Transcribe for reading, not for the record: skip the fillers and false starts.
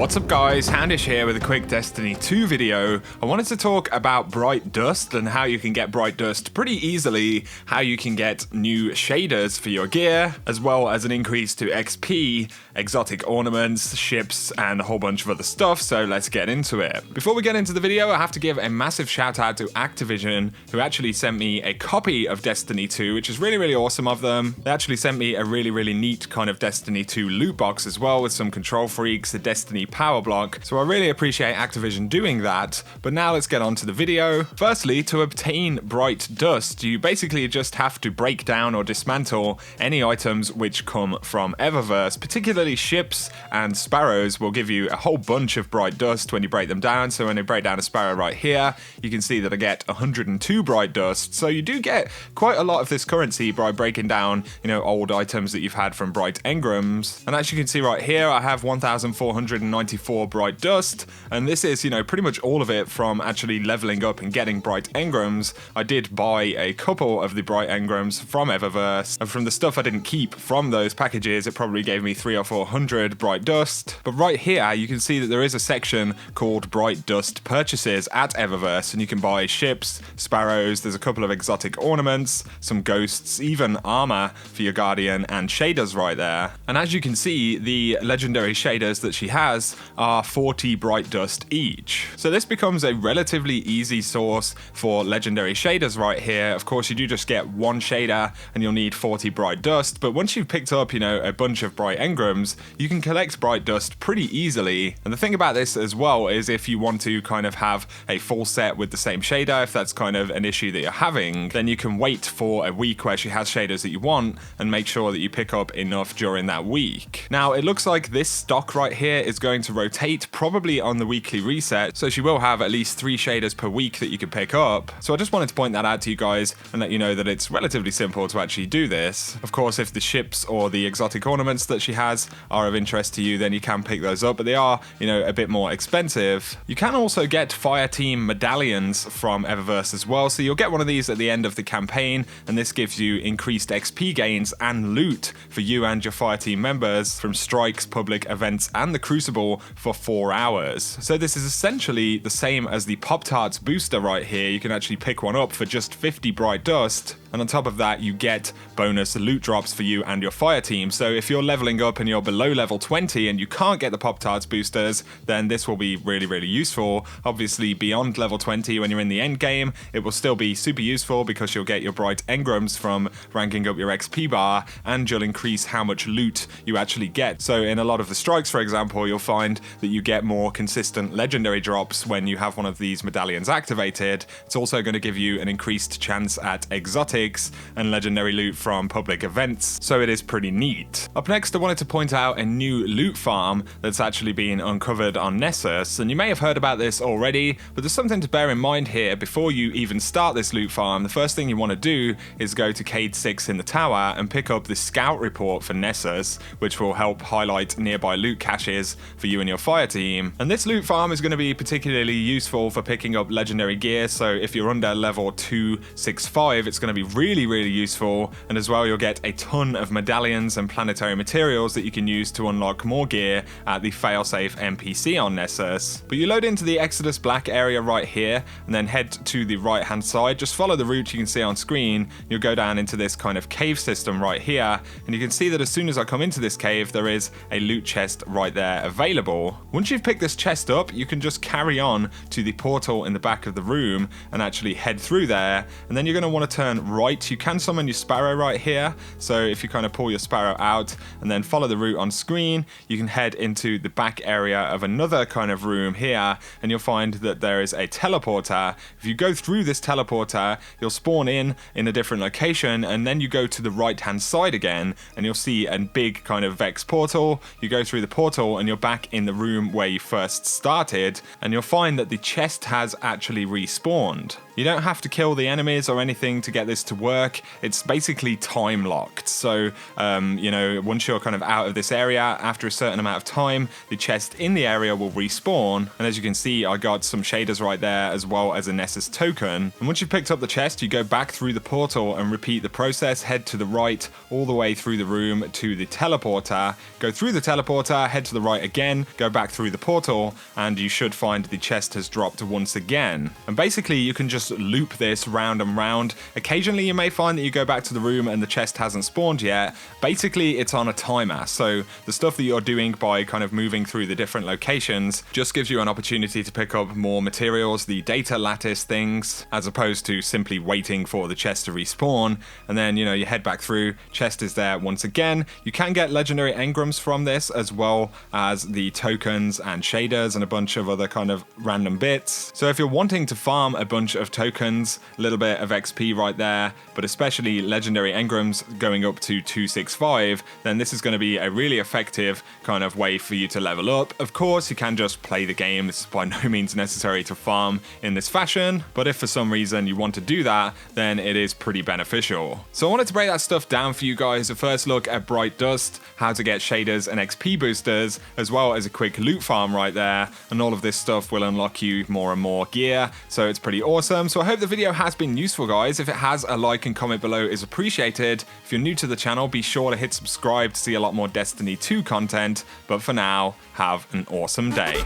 What's up guys, Handish here with a quick Destiny 2 video. I wanted to talk about Bright Dust and how you can get Bright Dust pretty easily, how you can get new shaders for your gear, as well as an increase to XP, exotic ornaments, ships, and a whole bunch of other stuff, so let's get into it. Before we get into the video, I have to give a massive shout out to Activision, who actually sent me a copy of Destiny 2, which is really awesome of them. They actually sent me a really neat kind of Destiny 2 loot box as well, with some control freaks, a Destiny power block, so I really appreciate Activision doing that. But now let's get on to the video. Firstly, to obtain Bright Dust, you basically just have to break down or dismantle any items which come from Eververse, particularly ships and sparrows will give you a whole bunch of Bright Dust when you break them down. So when I break down a sparrow right here, you can see that I get 102 Bright Dust, so you do get quite a lot of this currency by breaking down, old items that you've had from Bright Engrams. And as you can see right here, I have 1,494 Bright Dust, and this is, pretty much all of it from actually leveling up and getting Bright Engrams. I did buy a couple of the Bright Engrams from Eververse, and from the stuff I didn't keep from those packages, it probably gave me 300 or 400 Bright Dust. But right here, you can see that there is a section called Bright Dust Purchases at Eververse, and you can buy ships, sparrows, there's a couple of exotic ornaments, some ghosts, even armor for your Guardian, and shaders right there. And as you can see, the legendary shaders that she has are 40 Bright Dust each. So this becomes a relatively easy source for legendary shaders right here. Of course, you do just get one shader and you'll need 40 Bright Dust, but once you've picked up, a bunch of Bright Engrams, you can collect Bright Dust pretty easily. And the thing about this as well is if you want to kind of have a full set with the same shader, if that's kind of an issue that you're having, then you can wait for a week where she has shaders that you want and make sure that you pick up enough during that week. Now, it looks like this stock right here is going to rotate probably on the weekly reset, so she will have at least 3 shaders per week that you can pick up. So I just wanted to point that out to you guys and let you know that it's relatively simple to actually do this. Of course, if the ships or the exotic ornaments that she has are of interest to you, then you can pick those up, but they are, a bit more expensive. You can also get Fire Team medallions from Eververse as well, so you'll get one of these at the end of the campaign, and this gives you increased XP gains and loot for you and your Fire Team members from strikes, public events, and the Crucible for 4 hours. So this is essentially the same as the Pop-Tarts booster right here. You can actually pick one up for just 50 Bright Dust, and on top of that you get bonus loot drops for you and your Fire Team. So if you're leveling up and you're below level 20 and you can't get the Pop-Tarts boosters, then this will be really useful. Obviously beyond level 20, when you're in the end game, it will still be super useful because you'll get your Bright Engrams from ranking up your XP bar, and you'll increase how much loot you actually get. So in a lot of the strikes, for example, you'll find that you get more consistent legendary drops when you have one of these medallions activated. It's also going to give you an increased chance at exotics and legendary loot from public events, so it is pretty neat. Up next, I wanted to point out a new loot farm that's actually been uncovered on Nessus, and you may have heard about this already, but there's something to bear in mind here. Before you even start this loot farm, the first thing you want to do is go to Cade 6 in the tower and pick up the scout report for Nessus, which will help highlight nearby loot caches for you and your Fire Team. And this loot farm is going to be particularly useful for picking up legendary gear, so if you're under level 265, it's going to be really useful. And as well, you'll get a ton of medallions and planetary materials that you can use to unlock more gear at the failsafe NPC on Nessus. But you load into the Exodus Black area right here and then head to the right hand side. Just follow the route you can see on screen. You'll go down into this kind of cave system right here, and you can see that as soon as I come into this cave, there is a loot chest right there available. Once you've picked this chest up, you can just carry on to the portal in the back of the room and actually head through there, and then you're going to want to turn right. You can summon your sparrow right here, so if you kind of pull your sparrow out and then follow the route on screen, you can head into the back area of another kind of room here, and you'll find that there is a teleporter. If you go through this teleporter, you'll spawn in a different location, and then you go to the right hand side again and you'll see a big kind of Vex portal. You go through the portal and you're back in the room where you first started, and you'll find that the chest has actually respawned. You don't have to kill the enemies or anything to get this to work, it's basically time locked. So, you know, once you're kind of out of this area, after a certain amount of time, the chest in the area will respawn. And as you can see, I got some shaders right there as well as a Nessus token. And once you've picked up the chest, you go back through the portal and repeat the process. Head to the right all the way through the room to the teleporter. Go through the teleporter, head to the right again, go back through the portal, and you should find the chest has dropped once again. And basically you can just loop this round and round. Occasionally you may find that you go back to the room and the chest hasn't spawned yet. Basically it's on a timer, so the stuff that you're doing by kind of moving through the different locations just gives you an opportunity to pick up more materials, the data lattice things, as opposed to simply waiting for the chest to respawn. And then, you know, you head back through, chest is there once again. You can get legendary engrams from this, as well as the tokens and shaders and a bunch of other kind of random bits. So if you're wanting to farm a bunch of tokens, a little bit of XP right there, but especially legendary engrams going up to 265, then this is going to be a really effective kind of way for you to level up. Of course, you can just play the game. This is by no means necessary to farm in this fashion, but if for some reason you want to do that, then it is pretty beneficial. So I wanted to break that stuff down for you guys. A first look at Bright Dust, how to get shaders and XP boosters, as well as a quick loot farm right there, and all of this stuff will unlock you more and more gear, so it's pretty awesome. So I hope the video has been useful, guys. If it has, a like and comment below is appreciated. If you're new to the channel, be sure to hit subscribe to see a lot more Destiny 2 content, but for now, have an awesome day.